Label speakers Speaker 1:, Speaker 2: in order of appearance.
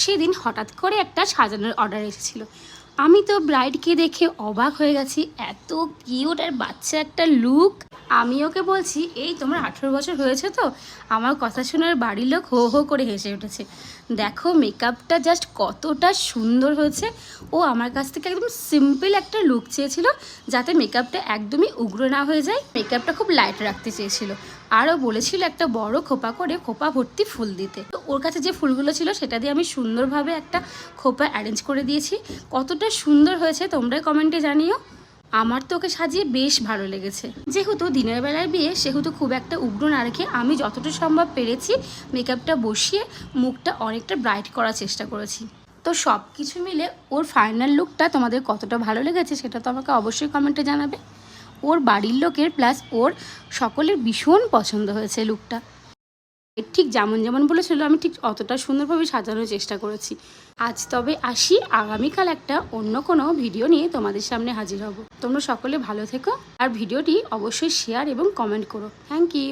Speaker 1: সেদিন হঠাৎ করে একটা সাজানোর অর্ডার এসেছিলো। আমি তো ব্রাইডকে দেখে অবাক হয়ে গেছি, এত কিউট আর বাচ্চা একটা লুক। আমি ওকে বলছি, এই তোমার 18 বছর হয়েছে তো? আমার কথা শোনার বাড়ির লোক হো হো করে হেসে উঠেছে। দেখো মেকআপটা জাস্ট কতটা সুন্দর হয়েছে। ও আমার কাছ থেকে একদম সিম্পল একটা লুক চেয়েছিল, যাতে মেকআপটা একদমই উগ্র না হয়ে যায়। মেকআপটা খুব লাইট রাখতে চেয়েছিল। আরও বলেছিল একটা বড় খোপা করে খোপা ভর্তি ফুল দিতে। তো ওর কাছে যে ফুলগুলো ছিল সেটা দিয়ে আমি সুন্দরভাবে একটা খোপা অ্যারেঞ্জ করে দিয়েছি। কতটা সুন্দর হয়েছে তোমরাই কমেন্টে জানিও। আমার তো ওকে সাজিয়ে বেশ ভালো লেগেছে। যেহেতু দিনের বেলায় বিয়ে, সেহেতু খুব একটা উগ্র না রেখে আমি যতটা সম্ভব পেরেছি মেকআপটা বসিয়ে মুখটা অনেকটা ব্রাইট করার চেষ্টা করেছি। তো সব কিছু মিলে ওর ফাইনাল লুকটা তোমাদের কতটা ভালো লেগেছে সেটা তো আমাকে অবশ্যই কমেন্টে জানাবে। ওর বাড়ির লোকের প্লাস ওর সকলের ভীষণ পছন্দ হয়েছে লুকটা। ঠিক যেমন যেমন বলেছিল আমি ঠিক অতটা সুন্দরভাবে সাজানোর চেষ্টা করেছি। আজ তবে আসি, আগামীকাল একটা অন্য কোনো ভিডিও নিয়ে তোমাদের সামনে হাজির হব। তোমরা সকলে ভালো থেকো আর ভিডিওটি অবশ্যই শেয়ার এবং কমেন্ট করো। Thank you.